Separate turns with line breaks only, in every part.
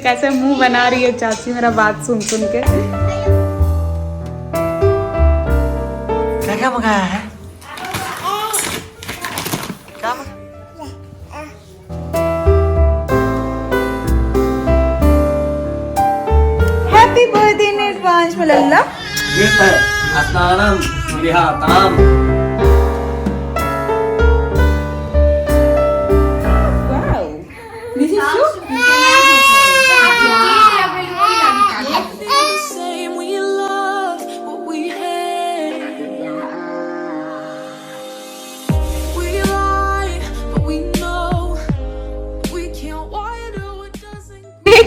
कैसे मुंह बना रही है चाची मेरा बात सुन सुन के।
क्या क्या मंगाया है? क्या
हैप्पी बर्थडे इन एडवांस मल्ला।
गिफ्ट है अस्नानम विहाताम।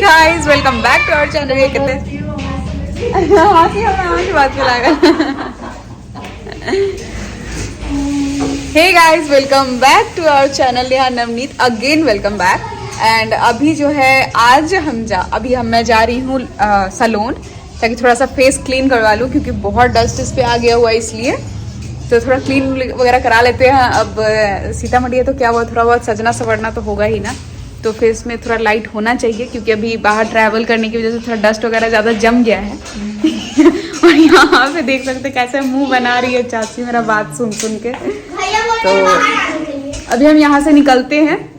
Guys welcome back to our channel. ये कहते बात हे guys welcome back to our channel. यहाँ Navneet again welcome back. And अभी जो है आज मैं जा रही हूँ सैलून ताकि थोड़ा सा फेस क्लीन करवा लूँ क्योंकि बहुत डस्ट इस पे आ गया हुआ है, इसलिए तो थोड़ा क्लीन वगैरह करा लेते हैं। अब सीतामढ़ी है तो क्या हुआ, थोड़ा बहुत सजना संवरना तो होगा ही ना, तो फेस में थोड़ा लाइट होना चाहिए क्योंकि अभी बाहर ट्रैवल करने की वजह से थोड़ा डस्ट वगैरह ज़्यादा जम गया है। और यहाँ पे देख सकते कैसे मुंह बना रही है चाची मेरा बात सुन सुन के। तो अभी हम यहाँ से निकलते हैं।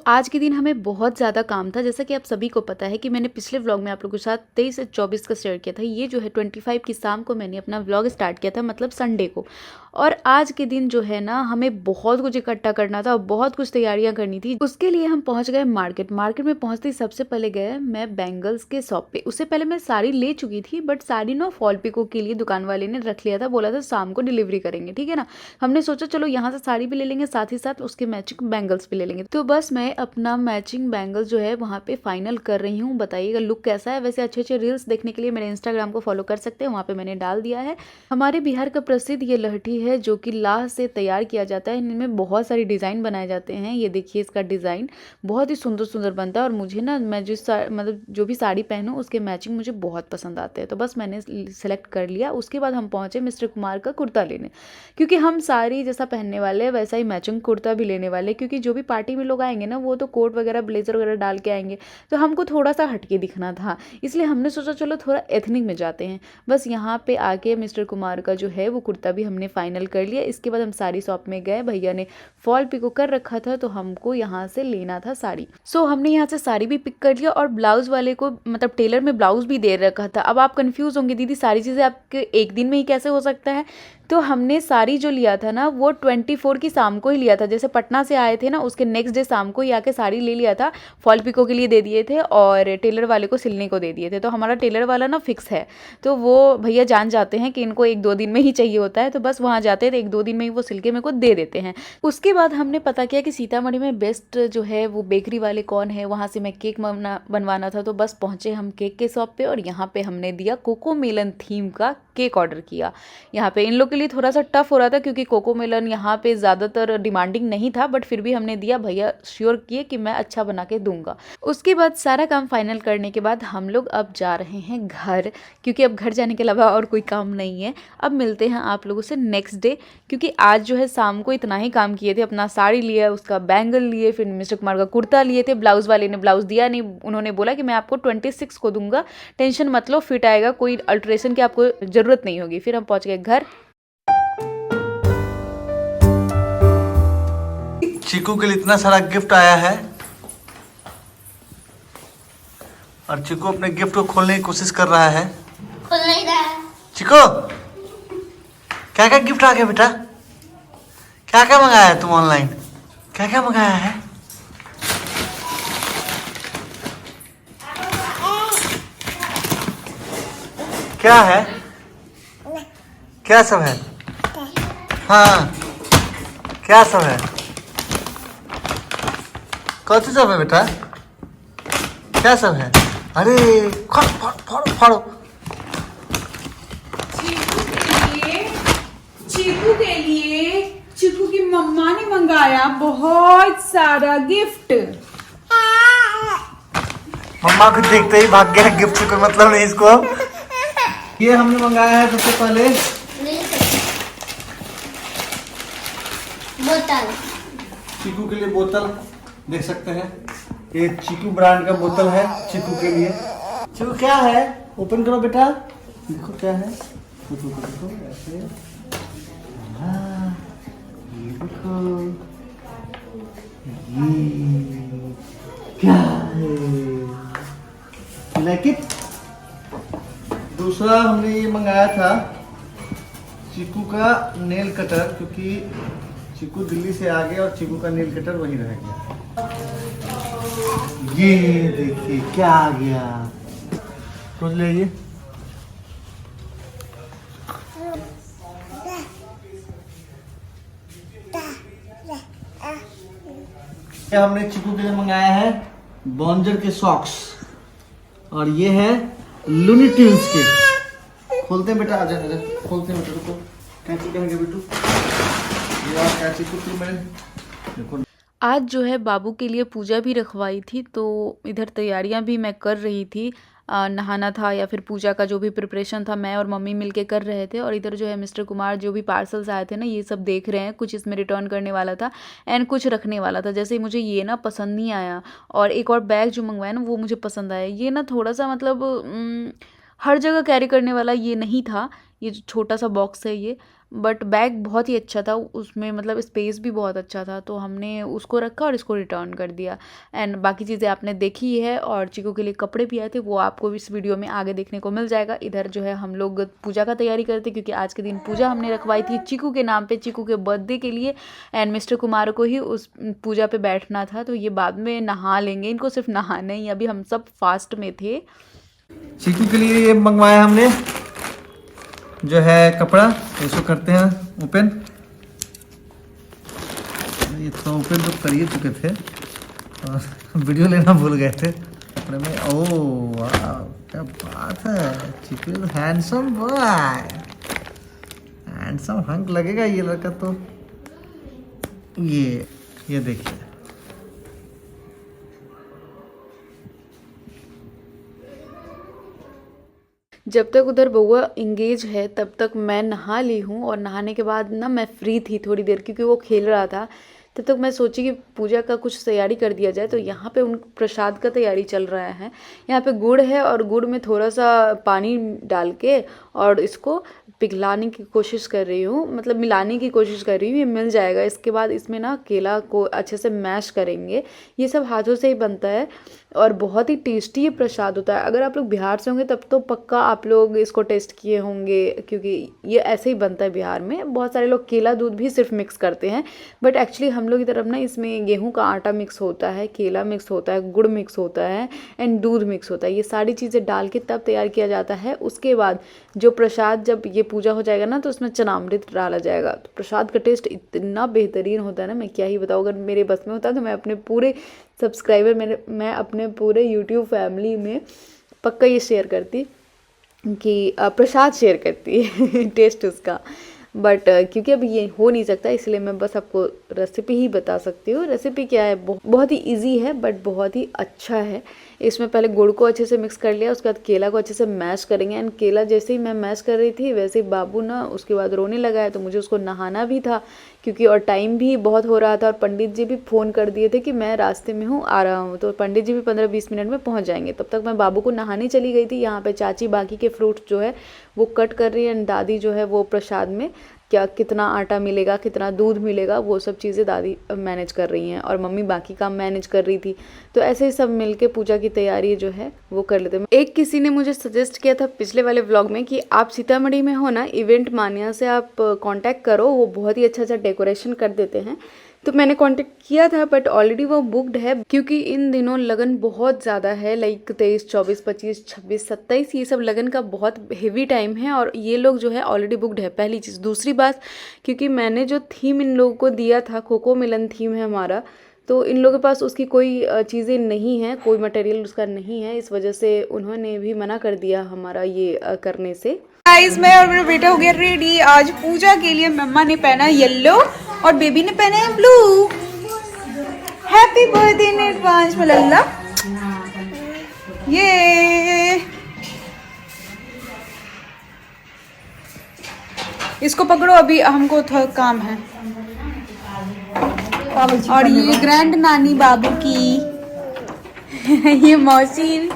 आज के दिन हमें बहुत ज़्यादा काम था। जैसा कि आप सभी को पता है कि मैंने पिछले व्लॉग में आप लोगों के साथ 23 से 24 का शेयर किया था। ये जो है 25 की शाम को मैंने अपना व्लॉग स्टार्ट किया था, मतलब संडे को। और आज के दिन जो है ना हमें बहुत कुछ इकट्ठा करना था, बहुत कुछ तैयारियां करनी थी। उसके लिए हम पहुंच गए मार्केट में पहुंचते ही सबसे पहले गए मैं बैंगल्स के शॉप पे। उससे पहले मैं साड़ी ले चुकी थी, बट साड़ी ना फॉल पिको के लिए दुकान वाले ने रख लिया था, बोला था शाम को डिलीवरी करेंगे, ठीक है ना। हमने सोचा चलो यहाँ से साड़ी भी ले लेंगे, साथ ही साथ उसके मैचिंग बैंगल्स भी ले लेंगे। तो बस मैं अपना मैचिंग बैंगल्स जो है वहाँ पे फाइनल कर रही हूँ। बताइएगा लुक कैसा है। वैसे अच्छे अच्छे रील्स देखने के लिए मेरे इंस्टाग्राम को फॉलो कर सकते हैं, वहाँ पे मैंने डाल दिया है। हमारे बिहार का प्रसिद्ध ये लहठी है जो कि लाह से तैयार किया जाता है। इनमें बहुत सारी डिज़ाइन बनाए जाते हैं। ये देखिए इसका डिज़ाइन बहुत ही सुंदर सुंदर बनता है और मुझे ना मैं मतलब जो भी साड़ी पहनूँ उसके मैचिंग मुझे बहुत पसंद आते हैं। तो बस मैंने सेलेक्ट कर लिया। उसके बाद हम पहुँचे मिस्टर कुमार का कुर्ता लेने, क्योंकि हम साड़ी जैसा पहनने वाले हैं वैसा ही मैचिंग कुर्ता भी लेने वाले, क्योंकि जो भी पार्टी में लोग आएंगे ना वो तो कोट वगैरह ब्लेजर वगैरह डाल के आएंगे, तो हमको थोड़ा सा हटके दिखना था, इसलिए हमने सोचा चलो थोड़ा एथनिक में जाते हैं। बस यहाँ पे आके मिस्टर कुमार का जो है वो कुर्ता भी हमने फाइनल कर लिया। इसके बाद हम साड़ी शॉप में गए, भैया ने फॉल पिको कर रखा था तो हमको यहाँ से लेना था साड़ी। हमने यहाँ से साड़ी भी पिक कर लिया और ब्लाउज वाले को मतलब टेलर में ब्लाउज भी दे रखा था। अब आप कंफ्यूज होंगे दीदी सारी चीज़ें आपके एक दिन में ही कैसे हो सकता है। तो हमने साड़ी जो लिया था ना वो 24 की शाम को ही लिया था। जैसे पटना से आए थे ना उसके नेक्स्ट डे शाम को ही आके साड़ी ले लिया था, फॉल पिको के लिए दे दिए थे और टेलर वाले को सिलने को दे दिए थे। तो हमारा टेलर वाला ना फिक्स है, तो वो भैया जान जाते हैं कि इनको 1-2 दिन में ही चाहिए होता है, तो बस वहाँ जाते थे 1-2 दिन में ही वो सिल के मेरे को दे देते हैं। उसके बाद हमने पता किया कि सीतामढ़ी में बेस्ट जो है वो बेकरी वाले कौन है, वहाँ से मैं केक बनवाना था। तो बस पहुँचे हम केक के शॉप पे और यहाँ पे हमने दिया कोको मेलन थीम का केक ऑर्डर किया। यहाँ पे इन लोग के लिए थोड़ा सा टफ हो रहा था क्योंकि कोको मेलन यहाँ पे ज़्यादातर डिमांडिंग नहीं था, बट फिर भी हमने दिया। भैया श्योर किए कि मैं अच्छा बना के दूंगा। उसके बाद सारा काम फाइनल करने के बाद हम लोग अब जा रहे हैं घर, क्योंकि अब घर जाने के अलावा और कोई काम नहीं है। अब मिलते हैं आप लोगों से नेक्स्ट डे, क्योंकि आज जो है शाम को इतना ही काम किए थे। अपना साड़ी लिया, उसका बैंगल लिए, फिर मिस्टर कुमार का कुर्ता लिए थे। ब्लाउज वाले ने ब्लाउज दिया नहीं, उन्होंने बोला कि मैं आपको 26 को दूंगा, टेंशन मत लो, फिट आएगा, कोई अल्ट्रेशन की आपको जरूरत नहीं होगी। फिर हम पहुंच गए घर।
चीकू के लिए इतना सारा गिफ्ट आया है और चीकू अपने गिफ्ट को खोलने की कोशिश कर रहा है।
खोल नहीं रहा है।
चीकू क्या क्या गिफ्ट आ गया बेटा? क्या क्या मंगाया है तुम ऑनलाइन? क्या क्या मंगाया है? क्या है? क्या सब है? हाँ क्या सब है? कौन सी सब है बेटा? क्या सब है? अरे फाड़ो।
चीकू की मम्मा ने मंगाया बहुत सारा गिफ्ट।
मम्मा को देखते ही भाग गया गिफ्ट से कोई मतलब नहीं इसको। ये हमने मंगाया है सबसे पहले
बोतल।
चीकू के लिए बोतल देख सकते हैं, ये चीकू ब्रांड का बोतल है चीकू के लिए। चीकू क्या है, ओपन करो बेटा, देखो क्या है। देखो देखो ऐसे, हाँ, ये देखो, ये क्या है, लाइक इट। दूसरा हमने ये मंगाया था चीकू का नेल कटर, क्योंकि चीकू दिल्ली से आ गया और चीकू का नेल कटर वहीं रह गया। ये देखिए क्या आ गया, खोल लीजिए। ये हमने चीकू के लिए मंगाया है बॉन्जर के सॉक्स, और ये है लूनी ट्यून्स के। खोलते हैं बेटा, आजा आजा, खोलते हैं बेटा, रुको, कैंची करेंगे बेटू, ये और कैंची कुछ मैंने देखो।
आज जो है बाबू के लिए पूजा भी रखवाई थी, तो इधर तैयारियां भी मैं कर रही थी। नहाना था या फिर पूजा का जो भी प्रिपरेशन था मैं और मम्मी मिलके कर रहे थे। और इधर जो है मिस्टर कुमार जो भी पार्सल्स आए थे ना ये सब देख रहे हैं। कुछ इसमें रिटर्न करने वाला था एंड कुछ रखने वाला था। जैसे मुझे ये ना पसंद नहीं आया, और एक और बैग जो मंगवाया ना वो मुझे पसंद आया। ये ना थोड़ा सा मतलब हर जगह कैरी करने वाला ये नहीं था, ये जो छोटा सा बॉक्स है ये, बट बैग बहुत ही अच्छा था, उसमें मतलब स्पेस भी बहुत अच्छा था, तो हमने उसको रखा और इसको रिटर्न कर दिया। एंड बाकी चीज़ें आपने देखी है, और चीकू के लिए कपड़े भी आए थे, वो आपको इस वीडियो में आगे देखने को मिल जाएगा। इधर जो है हम लोग पूजा का तैयारी करते, क्योंकि आज के दिन पूजा हमने रखवाई थी चीकू के नाम पे, चीकू के बर्थडे के लिए। एंड मिस्टर कुमार को ही उस पूजा पे बैठना था, तो ये बाद में नहा लेंगे, इनको सिर्फ नहाना ही, अभी हम सब फास्ट में थे।
चीकू के लिए ये मंगवाया हमने जो है कपड़ा, इसको करते हैं ओपन। ये तो ओपन तो कर ही चुके थे और वीडियो लेना भूल गए थे कपड़े में। ओह वाह क्या बात है, चीकू हैंडसम बॉय, हैंडसम हंक लगेगा ये लड़का तो। ये देखिए,
जब तक उधर बउआ इंगेज है तब तक मैं नहा ली हूँ, और नहाने के बाद ना मैं फ्री थी थोड़ी देर, क्योंकि वो खेल रहा था। तब तक मैं सोची कि पूजा का कुछ तैयारी कर दिया जाए, तो यहाँ पे उन प्रसाद का तैयारी चल रहा है। यहाँ पे गुड़ है, और गुड़ में थोड़ा सा पानी डाल के और इसको पिघलाने की कोशिश कर रही हूँ, मतलब मिलाने की कोशिश कर रही हूँ, ये मिल जाएगा। इसके बाद इसमें ना केला को अच्छे से मैश करेंगे। ये सब हाथों से ही बनता है और बहुत ही टेस्टी ये प्रसाद होता है। अगर आप लोग बिहार से होंगे तब तो पक्का आप लोग इसको टेस्ट किए होंगे, क्योंकि ये ऐसे ही बनता है बिहार में। बहुत सारे लोग केला दूध भी सिर्फ मिक्स करते हैं, बट एक्चुअली हम लोग की तरफ ना इसमें गेहूं का आटा मिक्स होता है, केला मिक्स होता है, गुड़ मिक्स होता है एंड दूध मिक्स होता है। ये सारी चीज़ें डाल के तब तैयार किया जाता है। उसके बाद जो प्रसाद, जब ये पूजा हो जाएगा ना, तो उसमें चनामृत डाला जाएगा। तो प्रसाद का टेस्ट इतना बेहतरीन होता है ना, मैं क्या ही बताऊँ। अगर मेरे बस में होता तो मैं अपने पूरे सब्सक्राइबर, मैं अपने पूरे यूट्यूब फैमिली में पक्का ये शेयर करती कि प्रसाद शेयर करती टेस्ट उसका। बट क्योंकि अब ये हो नहीं सकता, इसलिए मैं बस आपको रेसिपी ही बता सकती हूँ। रेसिपी क्या है, बहुत ही इजी है बट बहुत ही अच्छा है। इसमें पहले गुड़ को अच्छे से मिक्स कर लिया, उसके बाद केला को अच्छे से मैश करेंगे। एंड केला जैसे ही मैं मैश कर रही थी वैसे ही बाबू ना उसके बाद रोने लगा है, तो मुझे उसको नहाना भी था क्योंकि और टाइम भी बहुत हो रहा था। और पंडित जी भी फ़ोन कर दिए थे कि मैं रास्ते में हूँ, आ रहा हूँ, तो पंडित जी भी 15-20 मिनट में पहुँच जाएंगे। तब तक मैं बाबू को नहाने चली गई थी। यहाँ पे चाची बाकी के फ्रूट्स जो है वो कट कर रही है, एंड दादी जो है वो प्रसाद में क्या कितना आटा मिलेगा, कितना दूध मिलेगा, वो सब चीज़ें दादी मैनेज कर रही हैं, और मम्मी बाकी काम मैनेज कर रही थी। तो ऐसे ही सब मिलके पूजा की तैयारी जो है वो कर लेते हैं। एक किसी ने मुझे सजेस्ट किया था पिछले वाले व्लॉग में कि आप सीतामढ़ी में हो ना, इवेंट मानिया से आप कांटेक्ट करो, वो बहुत ही अच्छा डेकोरेशन कर देते हैं। तो मैंने कांटेक्ट किया था, बट ऑलरेडी वो बुक्ड है, क्योंकि इन दिनों लगन बहुत ज़्यादा है। लाइक 23, 24, 25, 26, 27 ये सब लगन का बहुत हेवी टाइम है, और ये लोग जो है ऑलरेडी बुक्ड है, पहली चीज़। दूसरी बात, क्योंकि मैंने जो थीम इन लोगों को दिया था, खो मिलन थीम है हमारा, तो इन लोगों के पास उसकी कोई चीज़ें नहीं है, कोई मटेरियल उसका नहीं है, इस वजह से उन्होंने भी मना कर दिया हमारा ये करने से।
गाइस, मैं और मेरा बेटा हो गया रेडी आज पूजा के लिए। मम्मा ने पहना येलो और बेबी ने पहना है blue. Happy birthday in advance मल्ला। ये इसको पकड़ो, अभी हमको थोड़ा काम है। और ये ग्रैंड नानी बाबू की ये मौसी।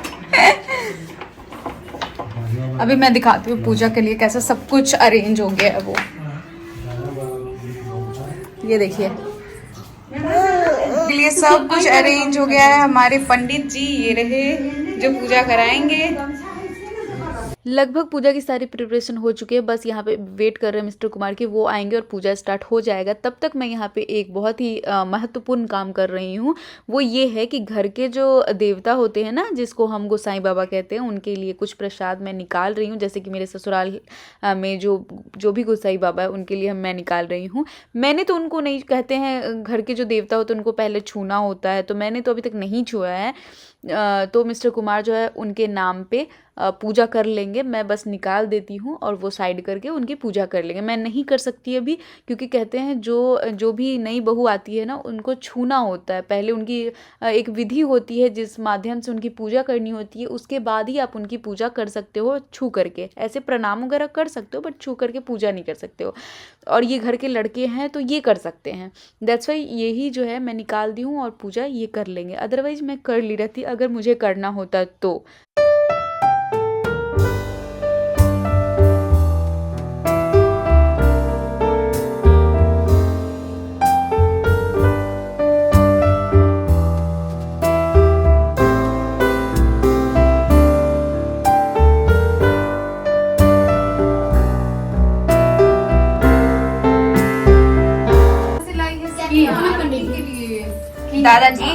अभी मैं दिखाती हूँ पूजा के लिए कैसा सब कुछ अरेंज हो गया है वो। ये देखिए के लिए सब कुछ अरेंज हो गया है। हमारे पंडित जी ये रहे जो पूजा कराएंगे।
लगभग पूजा की सारी प्रिपरेशन हो चुकी है, बस यहाँ पे वेट कर रहे हैं मिस्टर कुमार की, वो आएंगे और पूजा स्टार्ट हो जाएगा। तब तक मैं यहाँ पे एक बहुत ही महत्वपूर्ण काम कर रही हूँ। वो ये है कि घर के जो देवता होते हैं ना, जिसको हम गोसाई बाबा कहते हैं, उनके लिए कुछ प्रसाद मैं निकाल रही हूँ। जैसे कि मेरे ससुराल में जो भी गोसाई बाबा है उनके लिए मैं निकाल रही हूँ। मैंने तो उनको नहीं, कहते हैं घर के जो देवता होते हैं उनको पहले छूना होता है, तो मैंने तो अभी तक नहीं छुआ है। तो मिस्टर कुमार जो है उनके नाम पे पूजा कर लेंगे। मैं बस निकाल देती हूँ और वो साइड करके उनकी पूजा कर लेंगे। मैं नहीं कर सकती अभी, क्योंकि कहते हैं जो भी नई बहू आती है ना, उनको छूना होता है। पहले उनकी एक विधि होती है जिस माध्यम से उनकी पूजा करनी होती है, उसके बाद ही आप उनकी पूजा कर सकते हो छू करके। ऐसे प्रणाम वगैरह कर सकते हो, बट छू करके पूजा नहीं कर सकते हो। और ये घर के लड़के हैं तो ये कर सकते हैं। दैट्स वाई यही जो है मैं निकाल दी हूँ और पूजा ये कर लेंगे। अदरवाइज मैं कर ली रहती अगर मुझे करना होता तो।
दादाजी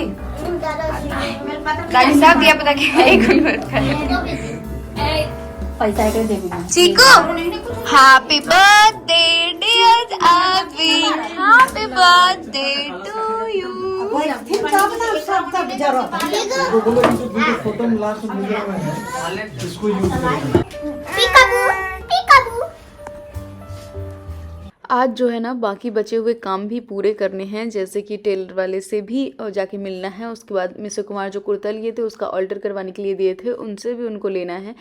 दादी साहब दिया पता क्या है? एक मिनट
पैसा एक दे
Chiku happy birthday dear Adi, happy birthday to you.
Photo में लास्ट में इसको यूज करेंगे।
आज जो है ना बाकी बचे हुए काम भी पूरे करने हैं, जैसे कि टेलर वाले से भी जाके मिलना है। उसके बाद मिस्टर कुमार जो कुर्ता लिए थे उसका ऑल्टर करवाने के लिए दिए थे, उनसे भी उनको लेना है।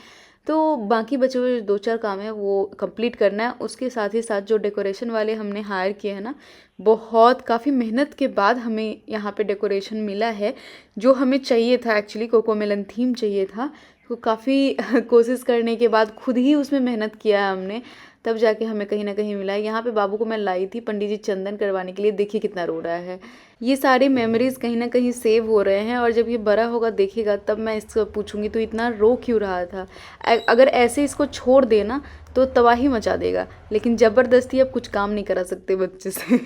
तो बाकी बचे हुए 2-4 काम है वो कंप्लीट करना है। उसके साथ ही साथ जो डेकोरेशन वाले हमने हायर किए हैं ना, बहुत काफ़ी मेहनत के बाद हमें यहाँ पे डेकोरेशन मिला है जो हमें चाहिए था। एक्चुअली कोकोमेलन थीम चाहिए था, तो काफ़ी कोशिश करने के बाद खुद ही उसमें मेहनत किया है हमने, तब जाके हमें कहीं ना कहीं मिला है। यहाँ पे बाबू को मैं लाई थी पंडित जी चंदन करवाने के लिए, देखिए कितना रो रहा है। ये सारी मेमोरीज कहीं ना कहीं सेव हो रहे हैं, और जब ये बड़ा होगा देखेगा तब मैं इसको पूछूंगी तो इतना रो क्यों रहा था। अगर ऐसे इसको छोड़ देना तो तबाही मचा देगा, लेकिन ज़बरदस्ती अब कुछ काम नहीं करा सकते बच्चे से।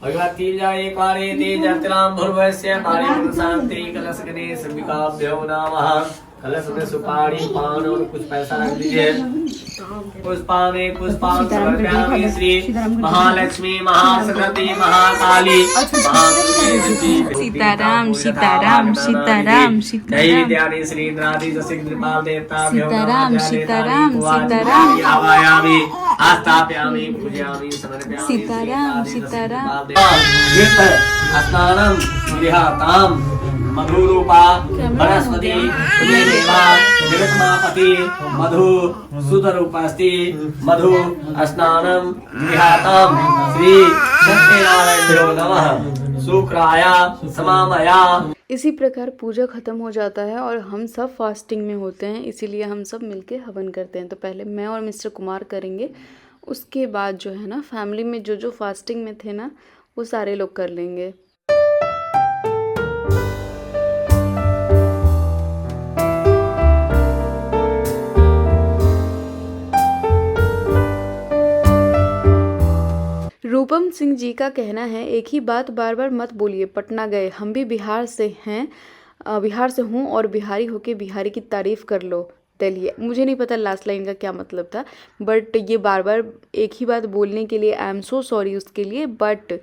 भगवती जाये जत्राम भुर्वस्य पारे शांति कलश गणे सर्विकाभ्यो नमः। कलश में सुपारी पान और कुछ पैसा रख दीजिए। पुष्पामे पुष्पां समर्पयामि श्री महालक्ष्मी महासरस्वती महाकाली
सीताराम सीताराम सीताराम सीताराम
दैवी श्री इंद्रादि जसिक कृपाल देवता
सीताराम सीताराम सीताराम
आवायामि आस्थापयामि पूजयामि समर्पयामि
सीताराम सीताराम
स्नानं गृहातां मधुरूपा वनस्पति देवा जगन्मापति मधु सुधरूपास्ति मधु स्नानं गृहातां श्री सत्यनारायण नमः शुक्राया समामया।
इसी प्रकार पूजा खत्म हो जाता है और हम सब फास्टिंग में होते हैं, इसीलिए हम सब मिलके हवन करते हैं। तो पहले मैं और मिस्टर कुमार करेंगे, उसके बाद जो है ना फैमिली में जो फास्टिंग में थे ना वो सारे लोग कर लेंगे। रूपम सिंह जी का कहना है, एक ही बात बार बार मत बोलिए, पटना गए, हम भी बिहार से हैं, बिहार से हूँ और बिहारी होके बिहारी की तारीफ़ कर लो। चलिए, मुझे नहीं पता लास्ट लाइन का क्या मतलब था, बट ये बार बार एक ही बात बोलने के लिए आई एम सो सॉरी उसके लिए। बट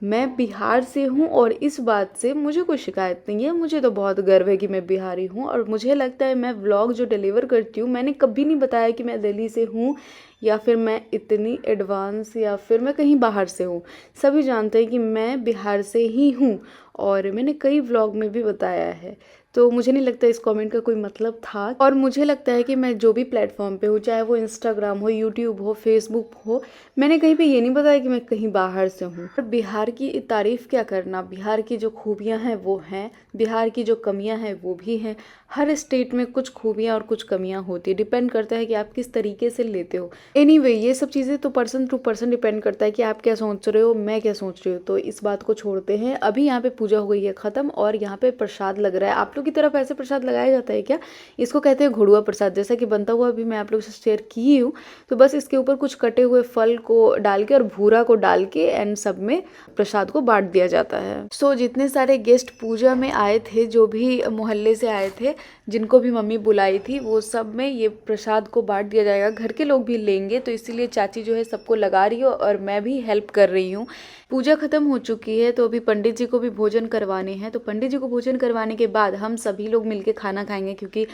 मैं बिहार से हूँ और इस बात से मुझे कोई शिकायत नहीं है, मुझे तो बहुत गर्व है कि मैं बिहारी हूँ। और मुझे लगता है मैं व्लॉग जो डिलीवर करती हूँ, मैंने कभी नहीं बताया कि मैं दिल्ली से हूँ या फिर मैं इतनी एडवांस या फिर मैं कहीं बाहर से हूँ। सभी जानते हैं कि मैं बिहार से ही हूँ और मैंने कई व्लॉग में भी बताया है। तो मुझे नहीं लगता इस कमेंट का कोई मतलब था। और मुझे लगता है कि मैं जो भी प्लेटफॉर्म पे हूँ, चाहे वो इंस्टाग्राम हो, यूट्यूब हो, फेसबुक हो, मैंने कहीं पे ये नहीं बताया कि मैं कहीं बाहर से हूँ। पर बिहार की तारीफ़ क्या करना, बिहार की जो खूबियाँ हैं वो हैं, बिहार की जो कमियाँ हैं वो भी हैं। हर स्टेट में कुछ खूबियाँ और कुछ कमियाँ होती है, डिपेंड करता है कि आप किस तरीके से लेते हो। एनीवे ये सब चीज़ें तो पर्सन टू पर्सन डिपेंड करता है कि आप क्या सोच रहे हो, मैं क्या सोच रही हूँ। तो इस बात को छोड़ते हैं। अभी यहाँ पे पूजा हो गई है ख़त्म और यहाँ पे प्रसाद लग रहा है। आप लोग की तरफ ऐसे प्रसाद लगाया जाता है क्या? इसको कहते हैं घुड़ुआ प्रसाद, जैसा कि बनता हुआ अभी मैं आप लोगों से शेयर की हूँ। तो बस इसके ऊपर कुछ कटे हुए फल को डाल के और भूरा को डाल के एंड सब में प्रसाद को बांट दिया जाता है। सो जितने सारे गेस्ट पूजा में आए थे, जो भी मोहल्ले से आए थे, जिनको भी मम्मी बुलाई थी, वो सब में ये प्रसाद को बांट दिया जाएगा। घर के लोग भी लेंगे, तो इसीलिए चाची जो है सबको लगा रही हो और मैं भी हेल्प कर रही हूँ। पूजा खत्म हो चुकी है तो अभी पंडित जी को भी भोजन करवाने हैं। तो पंडित जी को भोजन करवाने के बाद हम सभी लोग मिलके खाना खाएंगे, क्योंकि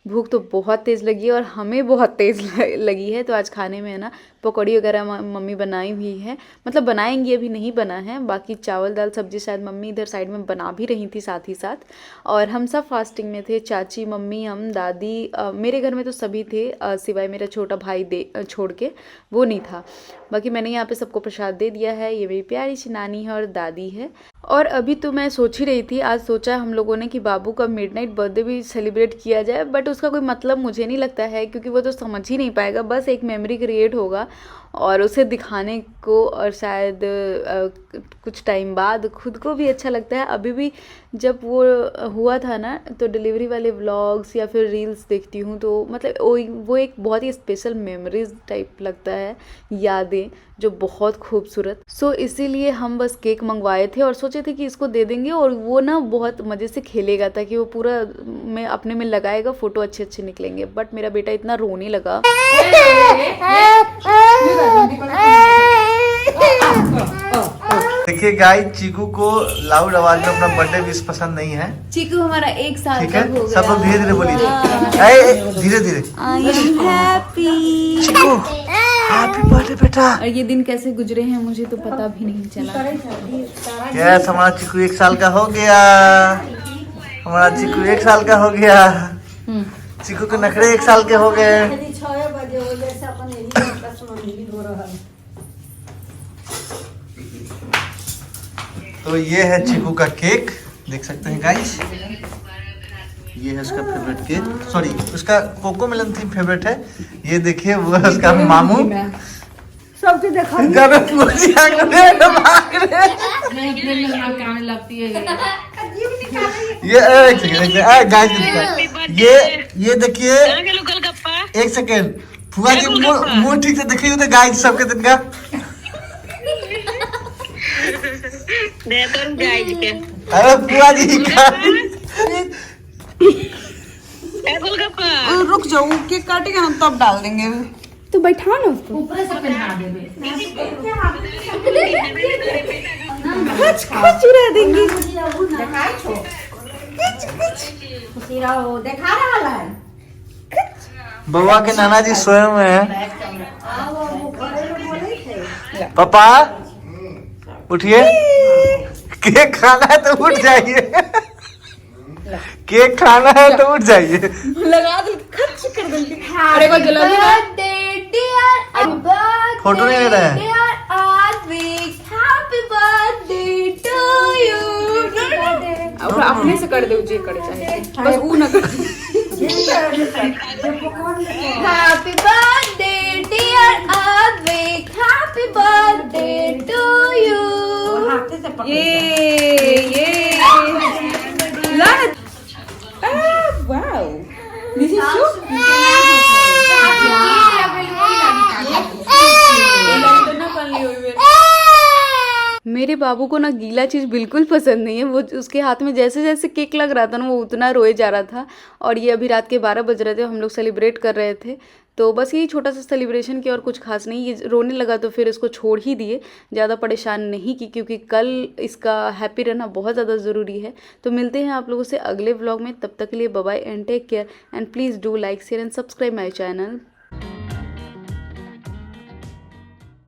भूख तो बहुत तेज़ लगी है और हमें बहुत तेज़ लगी है। तो आज खाने में है ना पकौड़ी वगैरह मम्मी बनाई हुई है, मतलब बनाएंगी, अभी नहीं बना है। बाकी चावल दाल सब्जी शायद मम्मी इधर साइड में बना भी रही थी साथ ही साथ। और हम सब फास्टिंग में थे, चाची, मम्मी, हम, दादी। मेरे घर में तो सभी थे सिवाय मेरा छोटा भाई छोड़ के, वो नहीं था। बाकी मैंने यहाँ पे सबको प्रसाद दे दिया है। ये मेरी प्यारी सी नानी है और दादी है। और अभी तो मैं सोच ही रही थी, आज सोचा हम लोगों ने कि बाबू का मिडनाइट बर्थडे भी सेलिब्रेट किया जाए, बट उसका कोई मतलब मुझे नहीं लगता है, क्योंकि वो तो समझ ही नहीं पाएगा। बस एक मेमोरी क्रिएट होगा और उसे दिखाने को, और शायद कुछ टाइम बाद खुद को भी अच्छा लगता है। अभी भी जब वो हुआ था ना, तो डिलीवरी वाले व्लॉग्स या फिर रील्स देखती हूँ, तो मतलब वो एक बहुत ही स्पेशल मेमोरीज टाइप लगता है, यादें जो बहुत खूबसूरत। सो इसीलिए हम बस केक मंगवाए थे और सोचे थे कि इसको दे देंगे और वो ना बहुत मज़े से खेलेगा, ताकि वो पूरा में अपने में लगाएगा, फ़ोटो अच्छे अच्छे निकलेंगे। बट मेरा बेटा इतना रोने लगा।
देखिए गाइस, चीकू को लाउड आवाज में अपना बर्थडे विश पसंद नहीं है।
चीकू हमारा 1 साल
ठीक
का
है,
हो गया।
सब लोग धीरे धीरे बोलिए, धीरे धीरे। चीकू हैप्पी बर्थडे बेटा।
और ये दिन कैसे गुजरे हैं मुझे तो पता भी नहीं चला।
यस, हमारा चीकू 1 साल का हो गया। हमारा चीकू 1 साल का हो गया। चीकू के नखरे 1 साल के हो गए। तो ये है चीकू का केक, देख सकते हैं गाइस। ये है उसका फेवरेट केक, सॉरी उसका कोको मेलन थीम फेवरेट है। ये देखिए वो है उसका मामू। सबके देखा ये देखिए, 1 सेकेंड फुआ जी मुंह ठीक से देखिए तो गाइस सबके दिन का अरे फुआ जी
रुक जाओ, केक काटेगा ना तब डाल देंगे।
तो बैठा ना उसको।
ऊपर से पहना देबे।
खच रह देंगे।
देखाई छो। खुशी रहो, देखा रहा है।
बउआ के नाना जी स्वयं है। पापा उठिए, केक खाना है तो उठ जाइए। केक खाना है तो उठ जाइए।
लगा दे, खच कर देंगे। अरे को जला दे।
फोटो नहीं ले रहे हैं।
अपने से कर दे, जे करे चाहे, बस वो ना कर।
Happy birthday dear Advik, happy birthday to you.
ये वाओ, दिस इज सो
मेरे बाबू को ना गीला चीज़ बिल्कुल पसंद नहीं है। वो उसके हाथ में जैसे जैसे केक लग रहा था ना, वो उतना रोए जा रहा था। और ये अभी रात के 12 बज रहे थे, हम लोग सेलिब्रेट कर रहे थे। तो बस यही छोटा सा सेलिब्रेशन किया और कुछ खास नहीं। ये रोने लगा तो फिर इसको छोड़ ही दिए, ज़्यादा परेशान नहीं की, क्योंकि कल इसका हैप्पी रहना बहुत ज़्यादा ज़रूरी है। तो मिलते हैं आप लोगों से अगले व्लॉग में, तब तक के लिए bye bye and take care and please do like share and subscribe my channel.